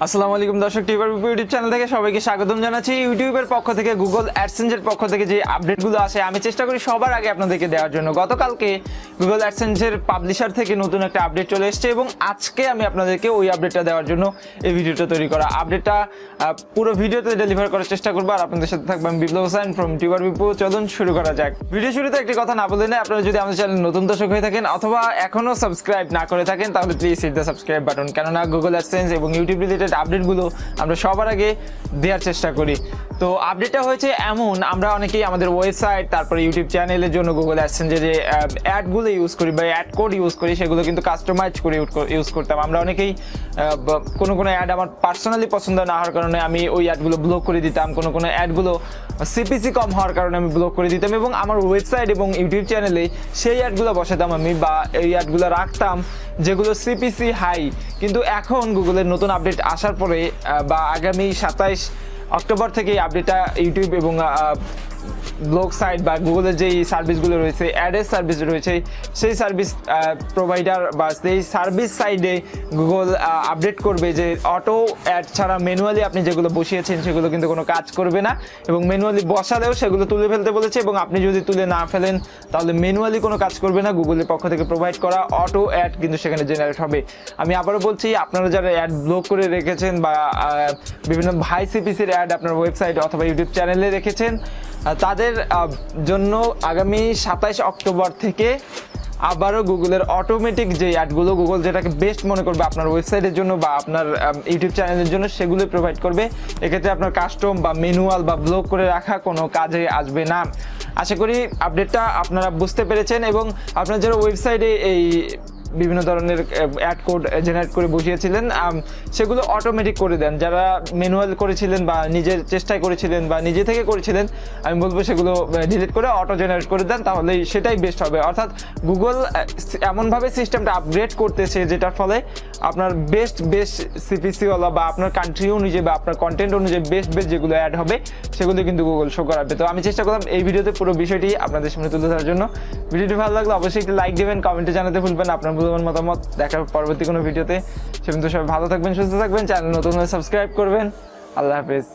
আসসালামু-আলাইকুম দর্শক, টিউববিপু YouTube channel থেকে সবাইকে স্বাগতম জানাচ্ছি। ইউটিউবের পক্ষ থেকে গুগল অ্যাডসেন্সের পক্ষ থেকে যে আপডেটগুলো আসে আমি চেষ্টা করি সবার আগে আপনাদেরকে দেওয়ার জন্য। গতকালকে গুগল অ্যাডসেন্সের পাবলিশার থেকে নতুন একটা আপডেট চলে এসেছে এবং আজকে আমি আপনাদেরকে ওই আপডেটটা দেওয়ার জন্য এই ভিডিওটা তৈরি করা। আপডেটটা পুরো ভিডিওতে ডেলিভার করার চেষ্টা করবো আর আপনাদের সাথে থাকবো আমি বিপ্লব হোসেন ফ্রম টিউববিপু। চলুন শুরু করা যাক। ভিডিও শুরুতে একটি কথা না বলে নেই, আপনারা যদি আমাদের চ্যানেল নতুন দর্শক হয়ে থাকেন অথবা এখনও সাবস্ক্রাইব না করে থাকেন তাহলে please hit the subscribe button, কেননা গুগল অ্যাডসেন্স এবং ইউটিউব রিলেটেড আপডেটগুলো আমরা সবার আগে দেওয়ার চেষ্টা করি। তো আপডেটটা হয়েছে এমন, আমরা অনেকেই আমাদের ওয়েবসাইট তারপরে ইউটিউব চ্যানেলের জন্য গুগল অ্যাডসেন্সে যে অ্যাডগুলো ইউজ করি বা অ্যাড কোড ইউজ করি সেগুলো কিন্তু কাস্টমাইজ করে ইউজ করতাম। আমরা অনেকেই কোনো অ্যাড আমার পার্সোনালি পছন্দ না হওয়ার কারণে আমি ওই অ্যাডগুলো ব্লক করে দিতাম, কোনো অ্যাডগুলো সিপিসি কম হওয়ার কারণে আমি ব্লক করে দিতাম এবং আমার ওয়েবসাইট এবং ইউটিউব চ্যানেলে সেই অ্যাডগুলো বসাতাম আমি বা এই অ্যাডগুলো রাখতাম যেগুলো সিপিসি হাই। কিন্তু এখন গুগলের নতুন আপডেট আসার পরে বা আগামী 27 অক্টোবর থেকে এই আপডেটটা ইউটিউব এবং ব্লগ সাইট বা গুগলের যেই সার্ভিসগুলো রয়েছে, অ্যাডের সার্ভিস রয়েছে, সেই সার্ভিস প্রোভাইডার বা সেই সার্ভিস সাইডে গুগল আপডেট করবে যে অটো অ্যাড ছাড়া ম্যানুয়ালি আপনি যেগুলো বসিয়েছেন সেগুলো কিন্তু কোনো কাজ করবে না এবং ম্যানুয়ালি বসালেও সেগুলো তুলে ফেলতে বলেছে এবং আপনি যদি তুলে না ফেলেন তাহলে ম্যানুয়ালি কোনো কাজ করবে না। গুগলের পক্ষ থেকে প্রোভাইড করা অটো অ্যাড কিন্তু সেখানে জেনারেট হবে। আমি আবারও বলছি, আপনারা যারা অ্যাড ব্লক করে রেখেছেন বা বিভিন্ন ভাই সিপিসির অ্যাড আপনার ওয়েবসাইট অথবা ইউটিউব চ্যানেলে রেখেছেন তাদের জন্য আগামী 27 অক্টোবর থেকে আবারও গুগলের অটোমেটিক যে অ্যাডগুলো গুগল যেটাকে বেস্ট মনে করবে আপনার ওয়েবসাইটের জন্য বা আপনার ইউটিউব চ্যানেলের জন্য সেগুলো প্রোভাইড করবে। এক্ষেত্রে আপনার কাস্টম বা ম্যানুয়াল বা ব্লক করে রাখা কোনো কাজে আসবে না। আশা করি আপডেটটা আপনারা বুঝতে পেরেছেন এবং আপনার যারা ওয়েবসাইটে এই বিভিন্ন ধরনের অ্যাড কোড জেনারেট করে বসিয়েছিলেন সেগুলো অটোমেটিক করে দেন। যারা ম্যানুয়াল করেছিলেন বা নিজের চেষ্টায় করেছিলেন বা নিজে থেকে করেছিলেন আমি বলবো সেগুলো ডিলিট করে অটো জেনারেট করে দেন, তাহলে সেটাই বেস্ট হবে। অর্থাৎ গুগল এমনভাবে সিস্টেমটা আপগ্রেড করতেছে যেটার ফলে আপনার বেস্ট সিপিসিওয়ালা বা আপনার কান্ট্রি অনুযায়ী বা আপনার কন্টেন্ট অনুযায়ী বেস্ট যেগুলো অ্যাড হবে সেগুলো কিন্তু গুগল শো করাবে। তো আমি চেষ্টা করলাম এই ভিডিওতে পুরো বিষয়টি আপনাদের সামনে তুলে ধরার জন্য। ভিডিওটি ভালো লাগলে অবশ্যই একটি লাইক দেবেন, কমেন্টে জানাতে ভুলবেন আপনার মূল্যবান মতামত। দেখা পরবর্তী কোনো ভিডিওতে। সে পর্যন্ত সবাই ভালো থাকবেন, সুস্থ থাকবেন, চ্যানেল নতুন হলে সাবস্ক্রাইব করবেন। আল্লাহ হাফেজ।